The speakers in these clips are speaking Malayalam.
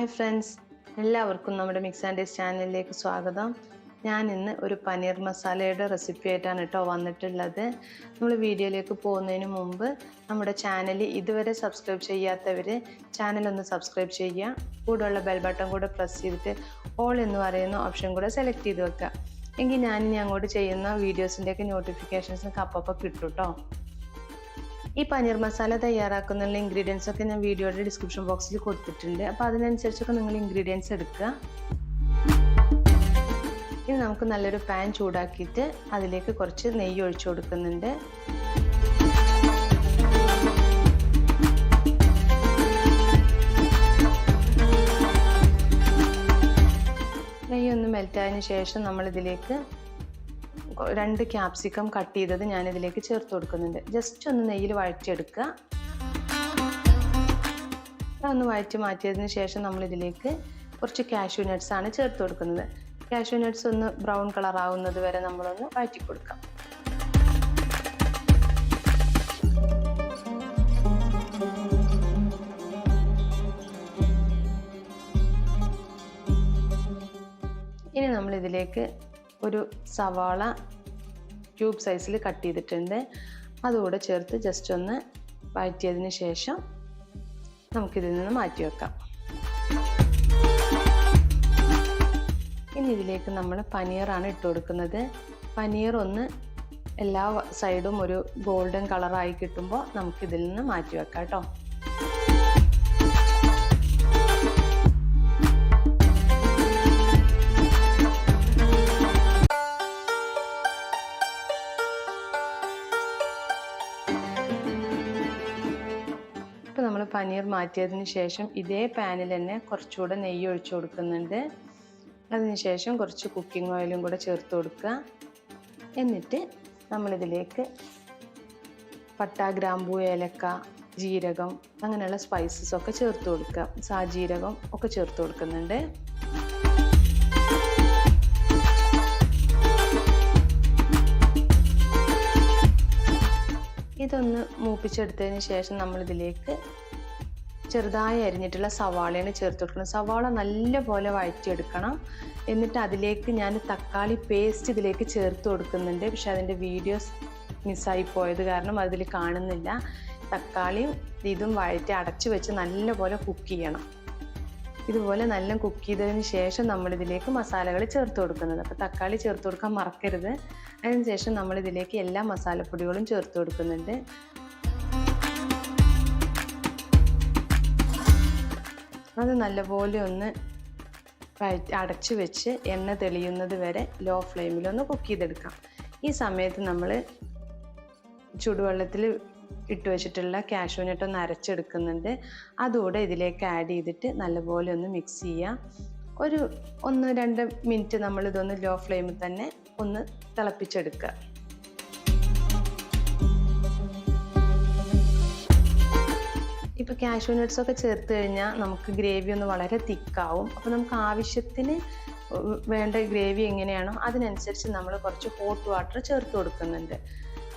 ഹായ് ഫ്രണ്ട്സ്, എല്ലാവർക്കും നമ്മുടെ മിക്സ് ആൻഡ് ടേസ്റ്റ് ചാനലിലേക്ക് സ്വാഗതം. ഞാൻ ഇന്ന് ഒരു പനീർ മസാലയുടെ റെസിപ്പി ആയിട്ടാണ് വന്നിട്ടുള്ളത്. നമ്മൾ വീഡിയോയിലേക്ക് പോകുന്നതിന് മുമ്പ് നമ്മുടെ ചാനൽ ഇതുവരെ സബ്സ്ക്രൈബ് ചെയ്യാത്തവർ ചാനലൊന്ന് സബ്സ്ക്രൈബ് ചെയ്യുക. കൂടെയുള്ള ബെൽ ബട്ടൺ കൂടെ പ്രസ് ചെയ്തിട്ട് ഓൾ എന്ന് പറയുന്ന ഓപ്ഷൻ കൂടെ സെലക്ട് ചെയ്ത് വെക്കുക. എങ്കിൽ ഞാനിനി അങ്ങോട്ട് ചെയ്യുന്ന വീഡിയോസിൻ്റെയൊക്കെ നോട്ടിഫിക്കേഷൻസ് അപ്പോൾ കിട്ടും കേട്ടോ. ഈ പനീർ മസാല തയ്യാറാക്കുന്ന ഇൻഗ്രീഡിയൻസ് ഒക്കെ ഞാൻ വീഡിയോയുടെ ഡിസ്ക്രിപ്ഷൻ ബോക്സിൽ കൊടുത്തിട്ടുണ്ട്. അപ്പോൾ അതിനനുസരിച്ചൊക്കെ നിങ്ങൾ ഇൻഗ്രീഡിയൻസ് എടുക്കുക. ഇനി നമുക്ക് നല്ലൊരു പാൻ ചൂടാക്കിയിട്ട് അതിലേക്ക് കുറച്ച് നെയ്യ് ഒഴിച്ചു കൊടുക്കുന്നുണ്ട്. നെയ്യ് ഒന്ന് മെൽറ്റായതിന് ശേഷം നമ്മളിതിലേക്ക് 2 ക്യാപ്സിക്കം കട്ട് ചെയ്തത് ഞാനിതിലേക്ക് ചേർത്ത് കൊടുക്കുന്നുണ്ട്. ജസ്റ്റ് ഒന്ന് നെയ്യിൽ വഴറ്റിയെടുക്കുക. ഒന്ന് വഴറ്റി മാറ്റിയതിന് ശേഷം നമ്മളിതിലേക്ക് കുറച്ച് കാഷ്യൂ നട്ട്സ് ആണ് ചേർത്ത് കൊടുക്കുന്നത്. കാഷ്യൂ നട്ട്സ് ഒന്ന് ബ്രൗൺ കളർ ആവുന്നത് വരെ നമ്മളൊന്ന് വഴറ്റി കൊടുക്കാം. ഇനി നമ്മളിതിലേക്ക് ഒരു സവാള ക്യൂബ് സൈസിൽ കട്ട് ചെയ്തിട്ടുണ്ട്. അതുകൂടെ ചേർത്ത് ജസ്റ്റ് ഒന്ന് വഴറ്റിയതിന് ശേഷം നമുക്കിതിൽ നിന്ന് മാറ്റി വെക്കാം. ഇനി ഇതിലേക്ക് നമ്മൾ പനീറാണ് ഇട്ട് കൊടുക്കുന്നത്. പനീർ ഒന്ന് എല്ലാ സൈഡും ഒരു ഗോൾഡൻ കളറായി കിട്ടുമ്പോൾ നമുക്കിതിൽ നിന്ന് മാറ്റി വെക്കാം കേട്ടോ. നമ്മൾ പനീർ മാറ്റിയതിന് ശേഷം ഇതേ പാനിൽ തന്നെ കുറച്ചുകൂടെ നെയ്യ് ഒഴിച്ചു കൊടുക്കുന്നുണ്ട്. അതിനുശേഷം കുറച്ച് കുക്കിംഗ് ഓയിലും കൂടെ ചേർത്ത് കൊടുക്കുക. എന്നിട്ട് നമ്മളിതിലേക്ക് പട്ട, ഗ്രാമ്പൂ, ഏലക്ക, ജീരകം അങ്ങനെയുള്ള സ്പൈസസ് ഒക്കെ ചേർത്ത് കൊടുക്കുക. സാജീരകം ഒക്കെ ചേർത്ത് കൊടുക്കുന്നുണ്ട്. ഇതൊന്ന് മൂപ്പിച്ചെടുത്തതിന് ശേഷം നമ്മളിതിലേക്ക് ചെറുതായി അരിഞ്ഞിട്ടുള്ള സവാളയാണ് ചേർത്ത് കൊടുക്കുന്നത്. സവാള നല്ലപോലെ വഴറ്റിയെടുക്കണം. എന്നിട്ട് അതിലേക്ക് ഞാൻ തക്കാളി പേസ്റ്റ് ഇതിലേക്ക് ചേർത്ത് കൊടുക്കുന്നുണ്ട്. പക്ഷെ അതിൻ്റെ വീഡിയോസ് മിസ്സായി പോയത് കാരണം അതിൽ കാണുന്നില്ല. തക്കാളിയും ഇതും വഴറ്റി അടച്ചു വെച്ച് നല്ലപോലെ കുക്ക് ചെയ്യണം. ഇതുപോലെ നല്ല കുക്ക് ചെയ്തതിന് ശേഷം നമ്മളിതിലേക്ക് മസാലകൾ ചേർത്ത് കൊടുക്കുന്നത്. അപ്പോൾ തക്കാളി ചേർത്ത് കൊടുക്കാൻ മറക്കരുത്. അതിനുശേഷം നമ്മളിതിലേക്ക് എല്ലാ മസാലപ്പൊടികളും ചേർത്ത് കൊടുക്കുന്നുണ്ട്. അത് നല്ലപോലെ ഒന്ന് അടച്ചു വെച്ച് എണ്ണ തെളിയുന്നത് വരെ ലോ ഫ്ലെയിമിലൊന്ന് കുക്ക് ചെയ്തെടുക്കാം. ഈ സമയത്ത് നമ്മൾ ചൂടുവെള്ളത്തിൽ ഇട്ട് വെച്ചിട്ടുള്ള കാഷ്യൂ നട്ട് ഒന്ന് അരച്ചെടുക്കുന്നുണ്ട്. അതുകൂടെ ഇതിലേക്ക് ആഡ് ചെയ്തിട്ട് നല്ലപോലെ ഒന്ന് മിക്സ് ചെയ്യുക. ഒരു 1-2 മിനിറ്റ് നമ്മളിതൊന്ന് ലോ ഫ്ലെയിമിൽ തന്നെ ഒന്ന് തിളപ്പിച്ചെടുക്കുക. ഇപ്പോൾ കാഷ്യൂ നട്ട്സൊക്കെ ചേർത്ത് കഴിഞ്ഞാൽ നമുക്ക് ഗ്രേവി ഒന്ന് വളരെ തിക്കാവും. അപ്പോൾ നമുക്ക് ആവശ്യത്തിന് വേണ്ട ഗ്രേവി എങ്ങനെയാണോ അതിനനുസരിച്ച് നമ്മൾ കുറച്ച് ഹോട്ട് വാട്ടർ ചേർത്ത് കൊടുക്കുന്നുണ്ട്.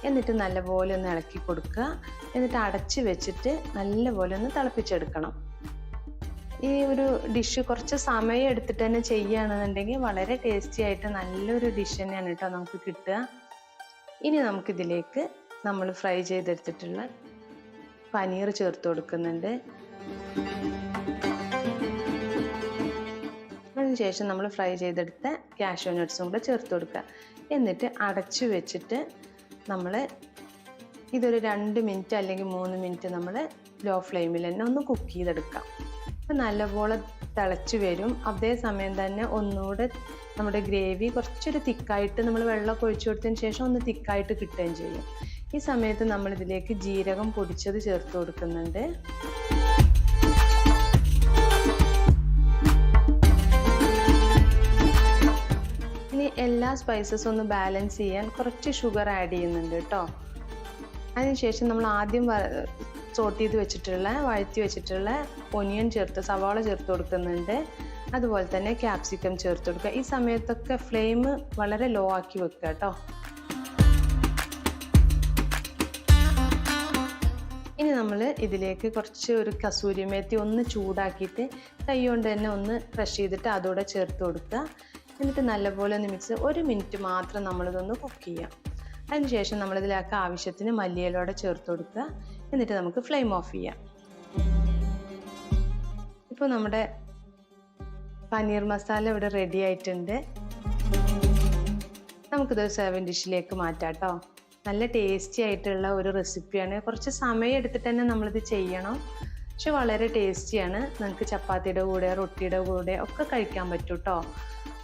എന്നിട്ട് നല്ലപോലെ ഒന്ന് ഇളക്കി കൊടുക്കുക. എന്നിട്ട് അടച്ച് വെച്ചിട്ട് നല്ലപോലെ ഒന്ന് തിളപ്പിച്ചെടുക്കണം. ഈ ഒരു ഡിഷ് കുറച്ച് സമയം എടുത്തിട്ട് തന്നെ ചെയ്യുകയാണെന്നുണ്ടെങ്കിൽ വളരെ ടേസ്റ്റി ആയിട്ട് നല്ലൊരു ഡിഷ് തന്നെയാണ് കേട്ടോ നമുക്ക് കിട്ടുക. ഇനി നമുക്കിതിലേക്ക് നമ്മൾ ഫ്രൈ ചെയ്തെടുത്തിട്ടുള്ള പനീർ ചേർത്ത് കൊടുക്കുന്നുണ്ട്. അതിനുശേഷം നമ്മൾ ഫ്രൈ ചെയ്തെടുത്ത കാഷ്യൂ നട്ട്സും കൂടെ ചേർത്ത് കൊടുക്കുക. എന്നിട്ട് അടച്ചു വെച്ചിട്ട് നമ്മൾ ഇതൊരു 2 മിനിറ്റ് അല്ലെങ്കിൽ 3 മിനിറ്റ് നമ്മൾ ലോ ഫ്ലെയിമിൽ തന്നെ ഒന്ന് കുക്ക് ചെയ്തെടുക്കാം. അപ്പം നല്ലപോലെ തിളച്ച് വരും. അതേ സമയം തന്നെ ഒന്നുകൂടെ നമ്മുടെ ഗ്രേവി കുറച്ചൊരു തിക്കായിട്ട് നമ്മൾ വെള്ളമൊക്കെ ഒഴിച്ചു കൊടുത്തതിന് ശേഷം ഒന്ന് തിക്കായിട്ട് കിട്ടുകയും ചെയ്യും. ഈ സമയത്ത് നമ്മളിതിലേക്ക് ജീരകം പൊടിച്ചത് ചേർത്ത് കൊടുക്കുന്നുണ്ട്. ഇനി എല്ലാ സ്പൈസസും ഒന്ന് ബാലൻസ് ചെയ്യാൻ കുറച്ച് ഷുഗർ ആഡ് ചെയ്യുന്നുണ്ട് കേട്ടോ. അതിനുശേഷം നമ്മൾ ആദ്യം സോട്ട് ചെയ്ത് വെച്ചിട്ടുള്ള വഴറ്റി വെച്ചിട്ടുള്ള ഒനിയൻ സവാള ചേർത്ത് കൊടുക്കുന്നുണ്ട്. അതുപോലെ തന്നെ ക്യാപ്സിക്കം ചേർത്ത് കൊടുക്കുക. ഈ സമയത്തൊക്കെ ഫ്ലെയിം വളരെ ലോ ആക്കി വെക്കുക കേട്ടോ. ഇനി നമ്മൾ ഇതിലേക്ക് കുറച്ച് ഒരു കസൂരി മേത്തി ഒന്ന് ചൂടാക്കിയിട്ട് കൈ കൊണ്ട് തന്നെ ഒന്ന് ക്രഷ് ചെയ്തിട്ട് അതോടെ ചേർത്ത് കൊടുക്കുക. എന്നിട്ട് നല്ലപോലെ ഒന്ന് മിക്സ് 1 മിനിറ്റ് മാത്രം നമ്മളിതൊന്ന് കുക്ക് ചെയ്യാം. അതിനുശേഷം നമ്മളിതിലേക്ക് ആവശ്യത്തിന് മല്ലിയിലയോടെ ചേർത്ത് കൊടുക്കുക. എന്നിട്ട് നമുക്ക് ഫ്ലെയിം ഓഫ് ചെയ്യാം. ഇപ്പോൾ നമ്മുടെ പനീർ മസാല ഇവിടെ റെഡി ആയിട്ടുണ്ട്. നമുക്കിത് സെർവിങ് ഡിഷിലേക്ക് മാറ്റാം കേട്ടോ. നല്ല ടേസ്റ്റി ആയിട്ടുള്ള ഒരു റെസിപ്പിയാണ്. കുറച്ച് സമയം എടുത്തിട്ട് തന്നെ നമ്മളിത് ചെയ്യണം, പക്ഷെ വളരെ ടേസ്റ്റിയാണ്. നിങ്ങൾക്ക് ചപ്പാത്തിയുടെ കൂടെ റൊട്ടിയുടെ കൂടെ ഒക്കെ കഴിക്കാൻ പറ്റും കേട്ടോ.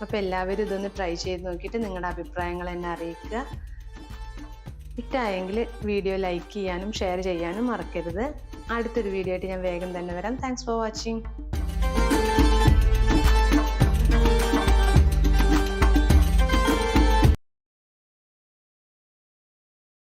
അപ്പോൾ എല്ലാവരും ഇതൊന്ന് ട്രൈ ചെയ്ത് നോക്കിയിട്ട് നിങ്ങളുടെ അഭിപ്രായങ്ങൾ എന്നെ അറിയിക്കുക. ഇഷ്ടമായെങ്കിൽ വീഡിയോ ലൈക്ക് ചെയ്യാനും ഷെയർ ചെയ്യാനും മറക്കരുത്. അടുത്തൊരു വീഡിയോ ആയിട്ട് ഞാൻ വേഗം തന്നെ വരാം. Thanks for watching.